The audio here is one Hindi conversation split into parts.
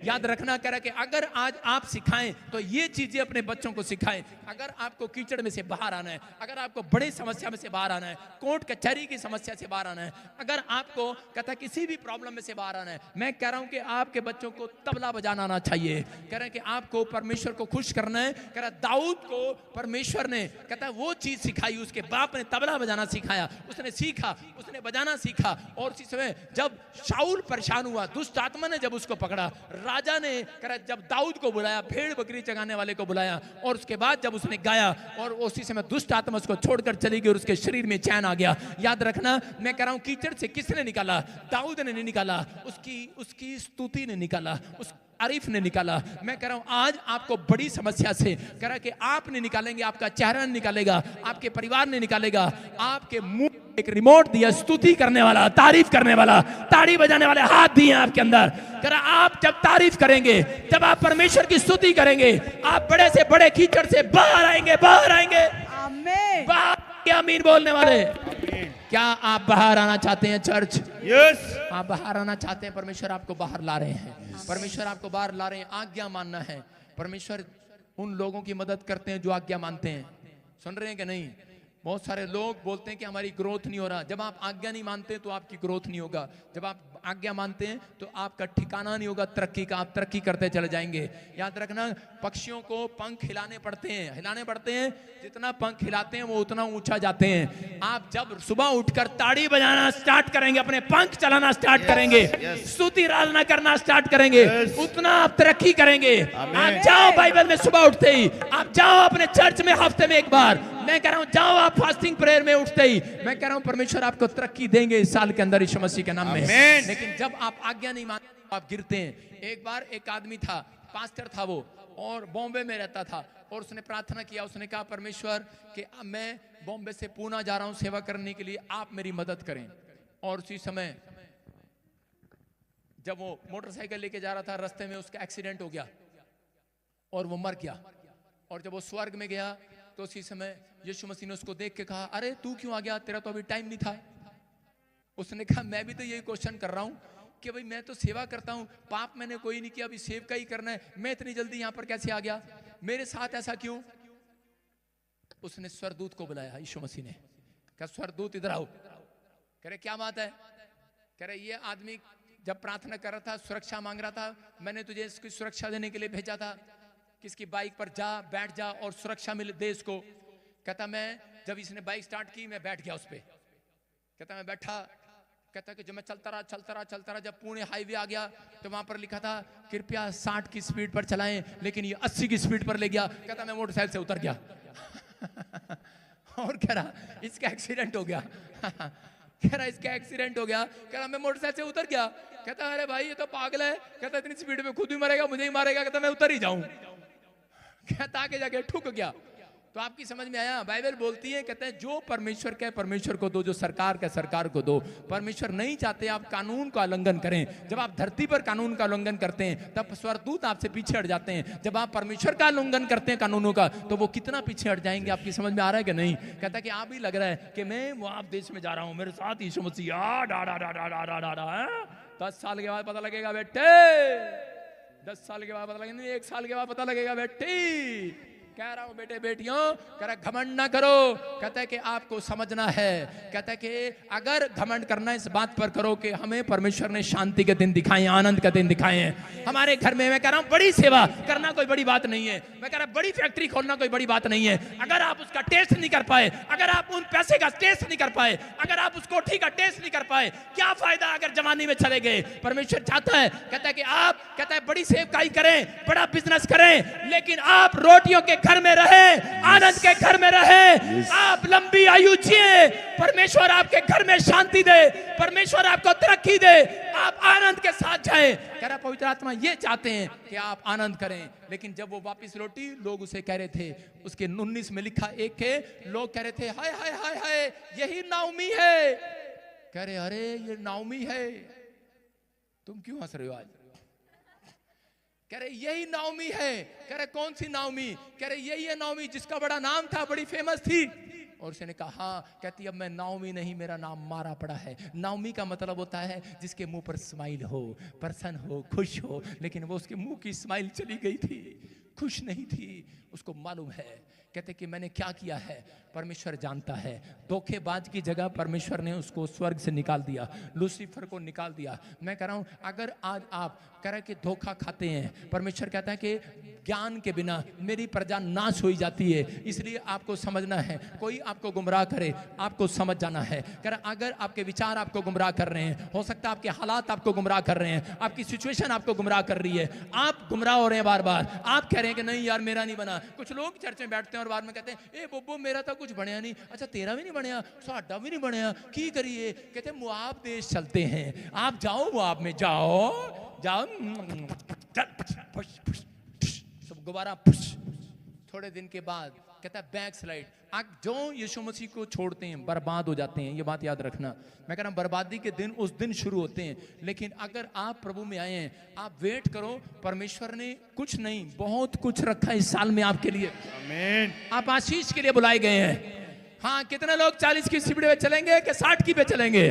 याद रखना कह रहा कि अगर आज आप सिखाएं तो ये चीजें अपने बच्चों को सिखाएं। अगर आपको कीचड़ में से बाहर आना है, अगर आपको बड़ी समस्या में से बाहर आना है, कोर्ट कचहरी की समस्या से बाहर आना है, अगर आपको कहता किसी भी प्रॉब्लम में से बाहर आना है, मैं कह रहा हूं कि आपके बच्चों को तबला बजाना आना चाहिए। कह रहे हैं कि आपको परमेश्वर को खुश करना है। कह रहा दाऊद को परमेश्वर ने कहता वो चीज सिखाई, उसके बाप ने तबला बजाना सिखाया, उसने सीखा, उसने बजाना सीखा। और उसी समय जब शाऊल परेशान हुआ, दुष्ट आत्मा ने जब उसको पकड़ा, राजा ने कह रहा जब दाऊद को बुलाया, भेड़ बकरी चगाने वाले को बुलाया, और उसके बाद जब उसने गाया और उसी समय दुष्ट आत्मा उसको छोड़कर चली गई और उसके शरीर में चैन आ गया। याद रखना, मैं कह रहा हूं कीचड़ से किसने निकाला? दाऊद ने नहीं निकाला, उसकी स्तुति ने निकाला, उस आरिफ ने निकाला। मैं कह रहा हूं आज आपको बड़ी समस्या से कह रहा कि आप नहीं निकालेंगे, आपका चेहरा नहीं निकालेगा, आपके परिवार ने निकालेगा, आपके मुंह एक रिमोट दिया, स्तुति करने वाला, तारीफ करने वाला, ताड़ी बजाने वाले हाथ दिए आपके अंदर। कह रहा आप जब तारीफ करेंगे, जब आप परमेश्वर की स्तुति करेंगे, आप बड़े से बड़े कीचड़ से बाहर आएंगे, बाहर आएंगे। आमीन। बाहर आमीन बोलने वाले, क्या आप बाहर आना चाहते हैं चर्च? यस। आप बाहर आना चाहते हैं? परमेश्वर आपको बाहर ला रहे हैं, परमेश्वर आपको बाहर ला रहे हैं। आज्ञा मानना है। परमेश्वर उन लोगों की मदद करते हैं जो आज्ञा मानते हैं। सुन रहे हैं कि नहीं? बहुत सारे लोग बोलते हैं कि हमारी ग्रोथ नहीं हो रहा। जब आप आज्ञा नहीं मानते तो आपकी ग्रोथ नहीं होगा। जब आप आज्ञा मानते हैं तो आपका ठिकाना नहीं होगा तरक्की का, आप तरक्की करते चले जाएंगे। याद रखना, पक्षियों को पंख हिलाने पड़ते हैं, हिलाने पड़ते हैं। जितना पंख हिलाते हैं वो उतना ऊंचा जाते हैं। आप जब सुबह उठकर ताड़ी बजाना स्टार्ट करेंगे, अपने पंख चलाना स्टार्ट करेंगे, स्तुति आराधना करना स्टार्ट करेंगे, उतना आप तरक्की करेंगे। आप जाओ बाइबल में सुबह उठते ही, आप जाओ अपने चर्च में हफ्ते में एक बार, मैं कह रहा हूं जाओ आप फास्टिंग प्रेयर में उठते ही, मैं कह रहा हूं परमेश्वर आपको तरक्की देंगे इस साल के अंदर यीशु मसीह के नाम में। लेकिन जब आप आज्ञा नहीं मानते आप गिरते हैं। एक बार एक आदमी था, पास्टर था वो, और बॉम्बे में रहता था, और उसने प्रार्थना किया। उसने कहा परमेश्वर कि मैं बॉम्बे से पूना जा रहा हूं सेवा करने के लिए, आप मेरी मदद करें। और उसी समय जब वो मोटरसाइकिल लेके जा रहा था, रास्ते में उसका एक्सीडेंट हो गया और वो मर गया। और जब वो स्वर्ग में गया तो उसी समय यीशु मसीह ने उसको देख के कहा, अरे तू क्यों आ गया, तेरा तो अभी टाइम नहीं था। उसने कहा मैं भी तो यही क्वेश्चन कर रहा हूं कि भाई मैं तो सेवा करता हूं, पाप मैंने कोई नहीं किया, अभी सेव का ही करना है, मैं इतनी जल्दी यहां पर कैसे आ गया, मेरे साथ ऐसा क्यों? उसने स्वर्गदूत को बुलाया, यीशु मसीह ने कहा स्वर्गदूत इधर आओ। कह रहे क्या बात है? कह रहे ये आदमी जब प्रार्थना कर रहा था, सुरक्षा मांग रहा था, मैंने तुझे इसकी सुरक्षा देने के लिए भेजा था, किसकी बाइक पर जा, बैठ जा और सुरक्षा मिले दे इसको। कहता मैं जब इसने बाइक स्टार्ट की मैं बैठ गया उस पे। कहता मैं बैठा, कहता कि जब मैं चलता रहा, जब पुणे हाईवे आ गया तो वहां पर लिखा था कृपया 60 की स्पीड पर चलाएं, लेकिन ये 80 की स्पीड पर ले गया। कहता मैं मोटरसाइकिल से उतर गया और कह रहा इसका एक्सीडेंट हो गया कह रहा इसका एक्सीडेंट हो गया। कह रहा मैं मोटरसाइकिल से उतर गया। कहता अरे भाई ये तो पागल है, कहता इतनी स्पीड में खुद भी मरेगा, मुझे ही मारेगा। कहता मैं उतर ही जाऊं। कहता आगे जाके ठुक गया। तो आपकी समझ में आया? बाइबल बोलती है, कहते हैं जो परमेश्वर का परमेश्वर को दो, जो सरकार का सरकार को दो। परमेश्वर नहीं चाहते आप कानून का उल्लंघन करें। जब आप धरती पर कानून का उल्लंघन करते हैं तब स्वर्गदूत आपसे पीछे हट जाते हैं। जब आप परमेश्वर का उल्लंघन करते हैं कानूनों का, तो वो कितना पीछे हट जाएंगे। आपकी समझ में आ रहा है कि नहीं? कहता कि आप ही लग रहा है कि मैं वहां देश में जा रहा हूं, मेरे साथ यीशु मसीह 10 साल के बाद पता लगेगा बेटे, 10 साल के बाद पता लगेगा, 1 साल के बाद पता लगेगा बेटी। कह रहा हूं बेटे बेटियों, कह रहा घमंड ना करो। कहता है कि आपको समझना है, कहता है कि अगर घमंड करना इस बात पर करो कि हमें परमेश्वर ने शांति के दिन दिखाए, आनंद के दिन दिखाए हैं हमारे घर में। मैं कह रहा हूं बड़ी सेवा करना कोई बड़ी बात नहीं है। मैं कह रहा बड़ी फैक्ट्री खोलना कोई बड़ी बात नहीं है। अगर आप उसका टेस्ट नहीं कर पाए, अगर आप उन पैसे का टेस्ट नहीं कर पाए, अगर आप उस कोठी का टेस्ट नहीं कर पाए, क्या फायदा अगर जवानी में चले गए। परमेश्वर चाहता है, कहता है कि आप, कहता है बड़ी सेवकाई करें, बड़ा बिजनेस करें, लेकिन आप रोटियों के घर में रहे, आनंद के घर में रहे, आप लंबी आयु जिए, परमेश्वर आपके घर में शांति दे, परमेश्वर आपको तरक्की दे, आप आनंद के साथ जाएं। कह रहा पवित्र आत्मा ये चाहते हैं कि आप आनंद करें। लेकिन जब वो वापस लौटी, लोग उसे कह रहे थे, उसके 19 में लिखा एक के लोग कह रहे थे हाय हाय हाय हाय यही नाओमी है। कह रहे अरे ये नाओमी है, तुम क्यों हंस रहे हो आज? कह रहे यही नाओमी है। कह रहे कौन सी नाओमी? कह रहे यही है नाओमी जिसका बड़ा नाम था, बड़ी फेमस थी। और उसने कहा हाँ। कहती अब मैं नाओमी नहीं, मेरा नाम मारा पड़ा है। नाओमी का मतलब होता है जिसके मुंह पर स्माइल हो, प्रसन्न हो, खुश हो। लेकिन वो उसके मुंह की स्माइल चली गई थी, खुश नहीं थी। उसको मालूम है, कहते कि मैंने क्या किया है परमेश्वर जानता है। धोखेबाज की जगह परमेश्वर ने उसको स्वर्ग से निकाल दिया, लूसीफर को निकाल दिया। मैं कह रहा हूं अगर आज आप कह रहे कि धोखा खाते हैं, परमेश्वर कहता है कि ज्ञान के बिना मेरी प्रजा नाश हो जाती है। इसलिए आपको समझना है, कोई आपको गुमराह करे आपको समझ जाना है। कह रहा अगर आपके विचार आपको गुमराह कर रहे हैं, हो सकता है आपके हालात आपको गुमराह कर रहे हैं, आपकी सिचुएशन आपको गुमराह कर रही है, आप गुमराह हो रहे हैं बार बार। आप कह रहे हैं कि नहीं यार मेरा नहीं बना। कुछ लोग चर्च में बैठते हैं और बाद में कहते हैं ए बोबो मेरा तो कुछ बनया नहीं। अच्छा तेरा भी नहीं बनया, साडा भी नहीं बनया, की करिए। कहते मुआब देश चलते हैं, आप जाओ मुआब में, जाओ जाओ, सब गुब्बारा। थोड़े दिन के बाद कहता है बैक स्लाइड। आप जो यीशु मसीह को छोड़ते हैं बर्बाद हो जाते हैं, ये बात याद रखना। मैं कह रहा हूं बर्बादी के दिन उस दिन शुरू होते हैं। लेकिन अगर आप प्रभु में आए हैं, आप वेट करो, परमेश्वर ने कुछ नहीं बहुत कुछ रखा है इस साल में आपके लिए। आमीन। आप आशीष के लिए बुलाए गए हैं। हाँ, कितने लोग 40 की सीढ़ी पे चलेंगे कि 60 की पे चलेंगे,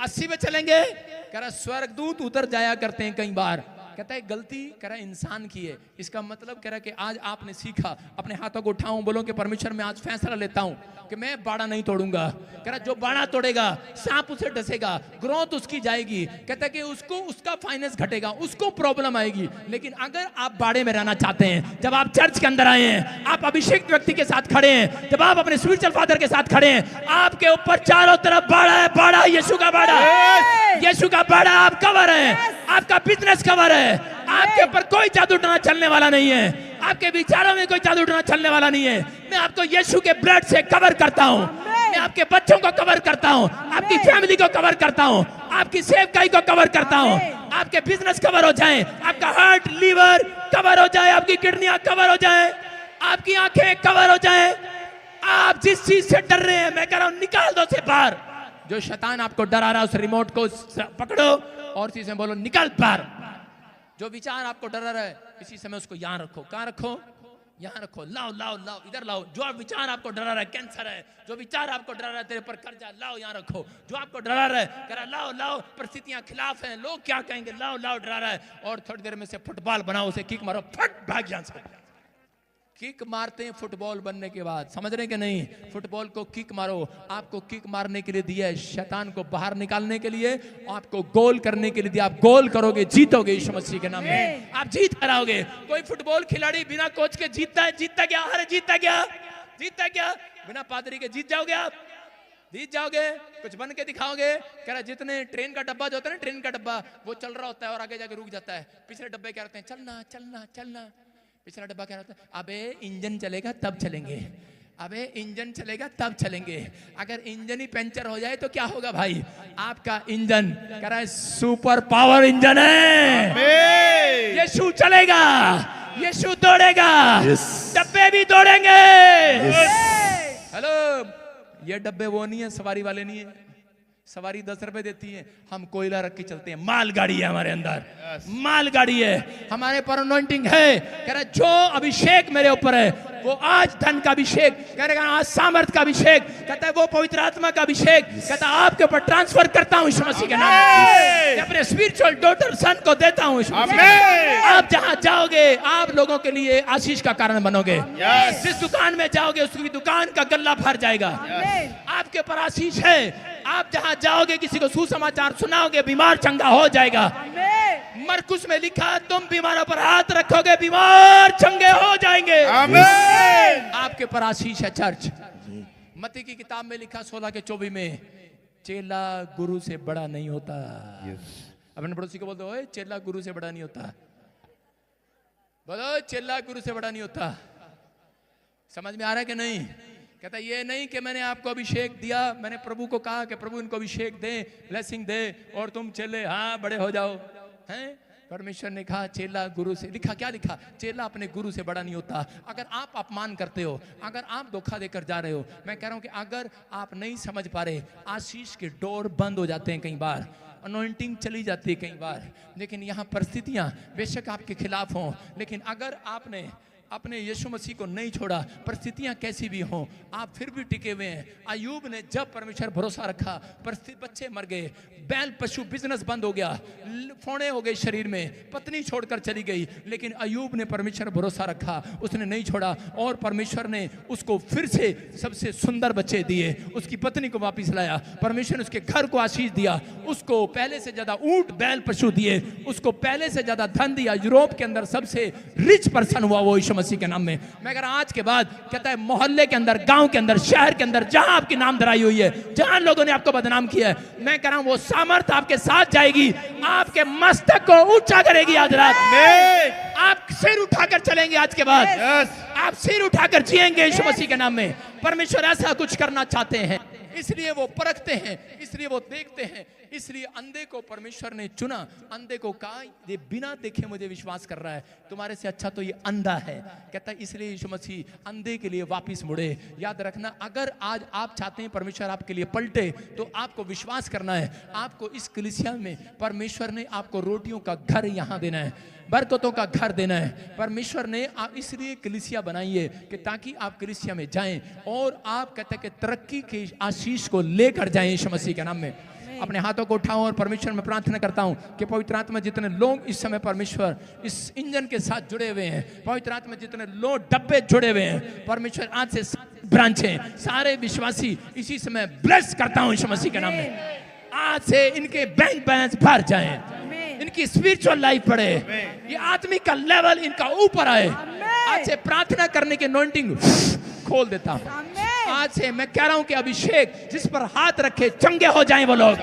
80 पे चलेंगे? कह रहा स्वर्गदूत उतर जाया करते हैं कई बार। कहता है गलती कह रहा इंसान की है। इसका मतलब कह रहा कि आज आपने सीखा, अपने हाथों को उठाऊं, बोलो कि परमेश्वर मैं आज फैसला लेता हूं कि मैं बाड़ा नहीं तोड़ूंगा। कह रहा जो बाड़ा तोड़ेगा सांप उसे डसेगा, ग्रोथ उसकी जाएगी। कहता है कि उसको उसका फाइनेंस घटेगा, उसको प्रॉब्लम आएगी। लेकिन अगर आप बाड़े में रहना चाहते हैं, जब आप चर्च के अंदर आए हैं, आप अभिषेक व्यक्ति के साथ खड़े हैं, जब आप अपने स्पिरिचुअल फादर के साथ खड़े हैं, आपके ऊपर चारों तरफ बाड़ा है, बाड़ा यीशु का बाड़ा, यीशु का बाड़ा। आप कवर है, आपका बिजनेस कवर है, आपके ऊपर कोई जादू टोना चलने वाला नहीं है, आपके विचारों में कोई जादू टोना चलने वाला नहीं है। मैं आपको यीशु के ब्लड से कवर करता हूं, मैं आपके बच्चों को कवर करता हूं, आपकी फैमिली को कवर करता हूं, आपकी सेवकाई को कवर करता हूं। आपके बिजनेस कवर हो जाए, आपका हार्ट लिवर कवर हो जाए, आपकी किडनियां कवर हो जाए, आपकी आंखें कवर हो जाए। आप जिस चीज से डर रहे हैं, मैं कह रहा हूं निकाल दो से बाहर। जो शैतान आपको डरा रहा है उस रिमोट को पकड़ो और चीजें बोलो निकल बाहर। जो विचार आपको डरा रहा है इसी समय उसको यहाँ रखो। कहाँ रखो? यहाँ रखो। लाओ लाओ लाओ, इधर लाओ। जो विचार आपको डरा रहा है, कैंसर है, जो विचार आपको डरा रहा है तेरे पर कर्जा, लाओ यहाँ रखो। जो आपको डरा रहा है, कह रहा लाओ लाओ, परिस्थितियां खिलाफ हैं, लोग क्या कहेंगे, लाओ लाओ, डरा रहा है। और थोड़ी देर में से फुटबॉल बनाओ, उसे किक मारो, फट भाग यहाँ से। किक मारते हैं फुटबॉल बनने के बाद, समझ रहे कि नहीं? फुटबॉल को किक मारो। आपको किक मारने के लिए दिया है, शैतान को बाहर निकालने के लिए, आपको गोल करने के लिए दिया। आप गोल करोगे, जीतोगे यीशु मसीह के नाम में, आप जीत कराओगे। कोई फुटबॉल खिलाड़ी बिना कोच के जीतता है? जीतता क्या? अरे जीतता क्या? जीतता क्या? बिना पादरी के जीत जाओगे आप? जीत जाओगे? कुछ बन के दिखाओगे? कह रहा जितने ट्रेन का डब्बा जो होता है ना, ट्रेन का डब्बा वो चल रहा होता है और आगे जाके रुक जाता है, पिछले डब्बे क्या होते हैं, चलना चलना चलना। पिछला डब्बा क्या होता है, अबे इंजन चलेगा तब चलेंगे, अबे इंजन चलेगा तब चलेंगे। अगर इंजन ही पंचर हो जाए तो क्या होगा भाई? आपका इंजन कह रहा है सुपर पावर इंजन है, यीशु चलेगा, यीशु दौड़ेगा, डब्बे भी दौड़ेंगे। हेलो, ये डब्बे वो नहीं है, सवारी वाले नहीं है। सवारी 10 रुपए देती है, हम कोयला रख के चलते हैं। माल गाड़ी है हमारे अंदर, माल गाड़ी है हमारे पर, अनॉइंटिंग है। कह रहा जो अभिषेक मेरे ऊपर है वो आज धन का अभिषेक, कह रहा आज सामर्थ का अभिषेक, कहता है वो पवित्र आत्मा का अभिषेक, कहता है आपके ऊपर ट्रांसफर करता हूं यीशु मसीह के नाम में, अपने स्पिरिचुअल डॉटर सन को देता हूं यीशु मसीह। आप जहां जाओगे आप लोगों के लिए आशीष का कारण बनोगे। जिस दुकान में जाओगे उसकी दुकान का गल्ला भर जाएगा, आपके ऊपर आशीष है। आप जहां जाओगे किसी को सुसमाचार सुनाओगे, बीमार चंगा हो जाएगा। मरकुस में लिखा तुम बीमारों पर हाथ रखोगे बीमार चंगे हो जाएंगे। आपके पर आशीष है चर्च। मत्ती की किताब में लिखा 16 के 24 में, चेला गुरु से बड़ा नहीं होता। अपने पड़ोसी को बोल दो, चेला गुरु से बड़ा नहीं होता। बोलो चेला गुरु से बड़ा नहीं होता। समझ में आ रहा है कि नहीं? कहता ये नहीं कि मैंने आपको अभिषेक दिया, मैंने प्रभु को कहा कि प्रभु इनको अभिषेक दे, ब्लेसिंग दे और तुम चेले हाँ बड़े हो जाओ। हैं? परमेश्वर ने कहा चेला गुरु से, लिखा क्या लिखा? चेला अपने गुरु से बड़ा नहीं होता। अगर आप अपमान करते हो, अगर आप धोखा देकर जा रहे हो, मैं कह रहा हूं कि अगर आप नहीं समझ पा रहे, आशीष के डोर बंद हो जाते हैं कई बार, अनॉइंटिंग चली जाती है कई बार। लेकिन यहाँ परिस्थितियां बेशक आपके खिलाफ हों, लेकिन अगर आपने अपने यीशु मसीह को नहीं छोड़ा, परिस्थितियां कैसी भी हों, आप फिर भी टिके हुए हैं। अय्यूब ने जब परमेश्वर भरोसा रखा, परिस्थिति, बच्चे मर गए, बैल पशु बिजनेस बंद हो गया, फोड़े हो गए शरीर में, पत्नी छोड़कर चली गई, लेकिन अय्यूब ने परमेश्वर भरोसा रखा, उसने नहीं छोड़ा और परमेश्वर ने उसको फिर से सबसे सुंदर बच्चे दिए, उसकी पत्नी को वापस लाया, परमेश्वर ने उसके घर को आशीष दिया, उसको पहले से ज्यादा ऊंट बैल पशु दिए, उसको पहले से ज्यादा धन दिया। यूरोप के अंदर सबसे रिच पर्सन हुआ वो यीशु मसीह के नाम में। मैं अगर आज के बाद कहता है मोहल्ले के अंदर, गांव के अंदर, शहर के अंदर, जहां आपकी नाम धराई हुई है, जहां लोगों ने आपको बदनाम किया है, मैं कह रहा हूं वो सामर्थ आपके साथ जाएगी, आपके मस्तक को ऊंचा करेगी। आज रात में आप सिर उठाकर चलेंगे, आज के बाद आप सिर उठाकर जिएंगे यीशु मसीह के नाम में। परमेश्वर ऐसा कुछ करना चाहते हैं, इसलिए वो परखते हैं, इसलिए वो देखते हैं, इसलिए अंधे को परमेश्वर ने चुना। अंधे को कहा ये बिना देखे मुझे विश्वास कर रहा है, तुम्हारे से अच्छा तो ये अंधा है। कहता है इसलिए यीशु मसीह अंधे के लिए वापस मुड़े। याद रखना, अगर आज आप चाहते हैं परमेश्वर आपके लिए पलटे, तो आपको विश्वास करना है, आपको इस कलीसिया में परमेश्वर ने आपको रोटियों का घर यहाँ देना है, बरकतों का घर देना है। परमेश्वर ने आप इसलिए कलीसिया बनाई है कि ताकि आप कलीसिया में जाएं और आप कहते हैं कि तरक्की के आशीष को लेकर जाएं यीशु मसीह के नाम में। अपने हाथों को उठाओ और परमेश्वर में प्रार्थना करता हूं कि पवित्र आत्मा जितने लोग इस समय परमेश्वर इस इंजन के साथ जुड़े हुए हैं, पवित्र आत्मा जितने लोग डब्बे जुड़े हुए हैं, परमेश्वर आज से ब्रांचें सारे विश्वासी इसी समय ब्लेस करता हूं यीशु मसीह के नाम में। आज से इनके बैंक बैलेंस भर जाएं, इनकी स्पिरिचुअल लाइफ बढ़े, ये आत्मिक का लेवल इनका ऊपर आए। आज से प्रार्थना करने के अनॉइंटिंग खोल देता हूं। आज से मैं कह रहा हूं कि अभिषेक जिस पर हाथ रखे चंगे हो जाएं वो लोग।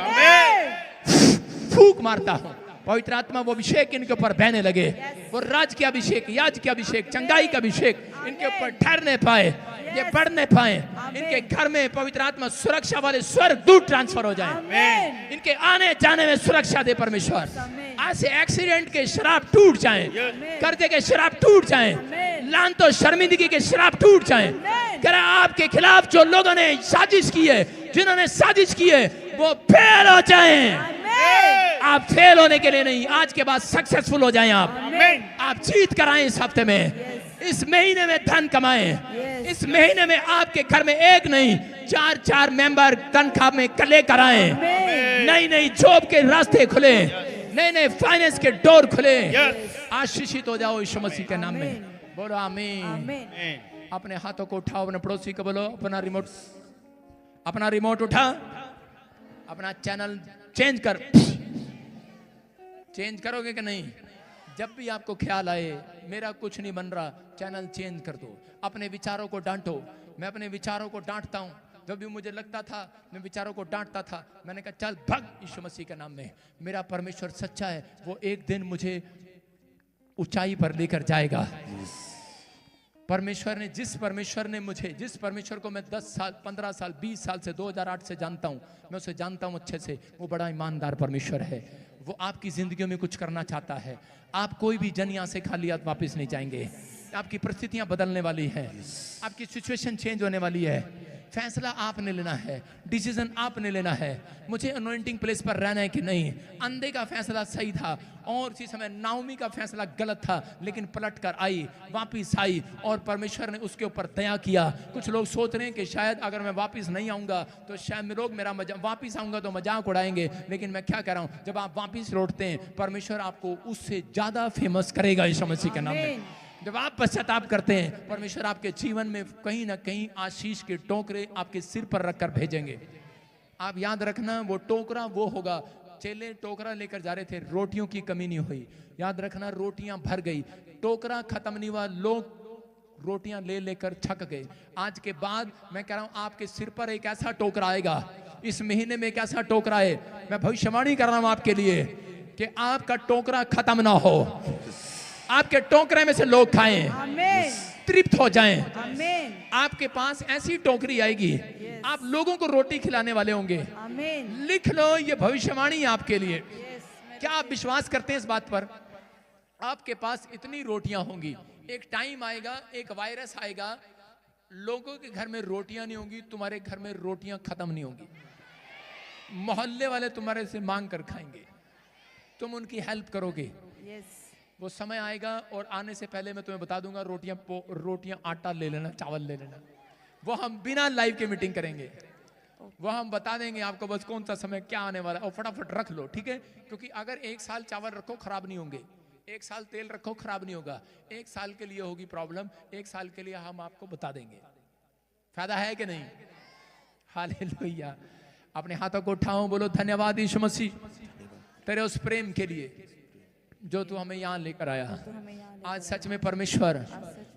फूंक मारता हूं, पवित्र आत्मा वो अभिषेक इनके ऊपर बहने लगे, वो राज के अभिषेक, याज के अभिषेक, चंगाई का अभिषेक इनके ऊपर ठहरने पाए, ये बढ़ने पाए। इनके घर में पवित्र आत्मा सुरक्षा वाले स्वर्ग दूत ट्रांसफर हो जाएं, इनके आने जाने में सुरक्षा दे परमेश्वर। आज से एक्सीडेंट के शराब टूट जाएं, कर्जे के शराब टूट जाएं, लान तो शर्मिंदगी के शराब टूट जाएं। कह आपके खिलाफ जो लोगों ने साजिश की है, जिन्होंने साजिश की है, वो फेल हो जाएं। आप फेल होने के लिए नहीं, आज के बाद सक्सेसफुल हो जाएं। आप जीत कराएं इस हफ्ते में, इस महीने में धन कमाएं, इस महीने में आपके घर में एक नहीं 4-4 मेंबर तनख्वाह में कले कराएं, नई नई जॉब के रास्ते खुले, नए नए फाइनेंस के डोर खुले। आशीषित हो जाओ यीशु मसीह के नाम में। बोलो आमीन। अपने हाथों को उठाओ, अपने पड़ोसी को बोलो अपना रिमोट उठा, अपना चैनल चेंज कर। चेंज करोगे कि नहीं? जब भी आपको ख्याल आए मेरा कुछ नहीं बन रहा, चैनल चेंज कर दो। अपने विचारों को डांटो। मैं अपने विचारों को डांटता हूं। जब भी मुझे लगता था मैं विचारों को डांटता था, मैंने कहा चल भग यीशु मसीह के नाम में। मेरा परमेश्वर सच्चा है, वो एक दिन मुझे ऊंचाई पर लेकर जाएगा। परमेश्वर ने जिस परमेश्वर को मैं 10 साल 15 साल 20 साल से 2008 से जानता हूं, मैं उसे जानता हूं अच्छे से। वो बड़ा ईमानदार परमेश्वर है, वो आपकी जिंदगियों में कुछ करना चाहता है। आप कोई भी जन यहाँ से खाली हाथ वापस नहीं जाएंगे। आपकी परिस्थितियां बदलने वाली है, आपकी सिचुएशन चेंज होने वाली है। फैसला आपने लेना है, डिसीजन आपने लेना है। मुझे अनॉइंटिंग प्लेस पर रहना है कि नहीं। अंधे का फैसला सही था और उसी समय नाओमी का फैसला गलत था, लेकिन पलट कर आई, वापिस आई और परमेश्वर ने उसके ऊपर दया किया। कुछ लोग सोच रहे हैं कि शायद अगर मैं वापिस नहीं आऊंगा तो शायद लोग मेरा वापिस आऊंगा तो मजाक उड़ाएंगे, लेकिन मैं क्या कह रहा हूं, जब आप वापिस लौटते हैं परमेश्वर आपको उससे ज्यादा फेमस करेगा यीशु मसीह के नाम में। जब आप पश्चाताप करते हैं परमेश्वर आपके जीवन में कहीं ना कहीं आशीष के टोकरे आपके सिर पर रखकर भेजेंगे। आप याद रखना, वो टोकरा वो होगा। चेले टोकरा लेकर जा रहे थे, रोटियों की कमी नहीं हुई। याद रखना, रोटियां भर गई, टोकरा खत्म नहीं हुआ, लोग रोटियां ले लेकर थक गए। आज के बाद मैं कह रहा हूं आपके सिर पर एक ऐसा टोकरा आएगा, इस महीने में एक ऐसा टोकरा है। मैं भविष्यवाणी कर रहा हूं आपके लिए कि आपका टोकरा खत्म ना हो, आपके टोकरे में से लोग खाएं, तृप्त हो जाएं। आपके पास ऐसी टोकरी आएगी, आप लोगों को रोटी खिलाने वाले होंगे। लिख लो, ये भविष्यवाणी है आपके लिए। क्या आप विश्वास करते हैं इस बात पर? आपके पास इतनी रोटियां होंगी, एक टाइम आएगा, एक वायरस आएगा, लोगों के घर में रोटियां नहीं होंगी, तुम्हारे घर में रोटियां खत्म नहीं होंगी। मोहल्ले वाले तुम्हारे से मांग कर खाएंगे, तुम उनकी हेल्प करोगे। वो समय आएगा और आने से पहले मैं तुम्हें बता दूंगा, रोटियां आटा ले लेना, चावल ले लेना। वो हम बिना लाइव के मीटिंग करेंगे, वो हम बता देंगे आपको बस कौन सा समय क्या आने वाला है, और फटाफट रख लो, ठीक है? क्योंकि अगर 1 साल चावल रखो खराब नहीं होंगे, 1 साल तेल रखो खराब नहीं होगा, 1 साल के लिए होगी प्रॉब्लम, 1 साल के लिए हम आपको बता देंगे। फायदा है कि नहीं? हालेलुया। अपने हाथों को उठाओ, बोलो धन्यवाद यीशु मसीह तेरे उस प्रेम के लिए जो तू हमें यहाँ लेकर आया। आज सच में परमेश्वर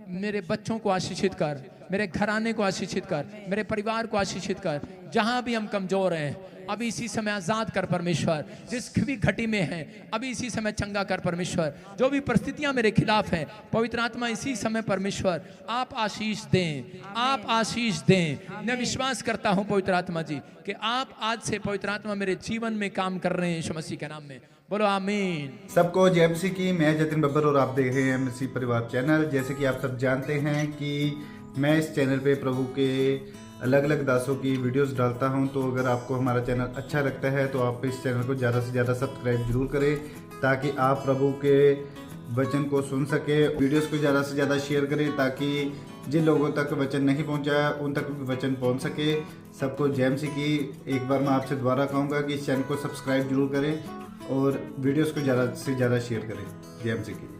मेरे बच्चों को आशीषित कर, मेरे घराने को आशीषित कर, मेरे परिवार को आशीषित कर। जहां भी हम कमजोर हैं अभी इसी समय आजाद कर परमेश्वर, जिस भी घटी में हैं अभी इसी समय चंगा कर परमेश्वर। जो भी परिस्थितियां मेरे खिलाफ हैं पवित्र आत्मा इसी समय परमेश्वर आप आशीष दें, आप आशीष दें। मैं विश्वास करता हूं पवित्र आत्मा जी कि आप आज से पवित्र आत्मा मेरे जीवन में काम कर रहे हैं यीशु मसीह के नाम में। बोलो आमीन। सबको जय मसीह की। मैं जतिन बब्बर और आप देख रहे हैं मसीह परिवार चैनल। जैसे कि आप सब जानते हैं कि मैं इस चैनल पे प्रभु के अलग अलग दासों की वीडियोस डालता हूं, तो अगर आपको हमारा चैनल अच्छा लगता है तो आप इस चैनल को ज़्यादा से ज़्यादा सब्सक्राइब जरूर करें, ताकि आप प्रभु के वचन को सुन सके। वीडियोस को ज़्यादा से ज़्यादा शेयर करें ताकि जिन लोगों तक वचन नहीं पहुंचा उन तक भी वचन पहुंच सके। सबको जय मसीह की। एक बार मैं आपसे दोबारा कहूँगा कि इस चैनल को सब्सक्राइब जरूर करें और वीडियोस को ज़्यादा से ज़्यादा शेयर करें। जय मसीह की।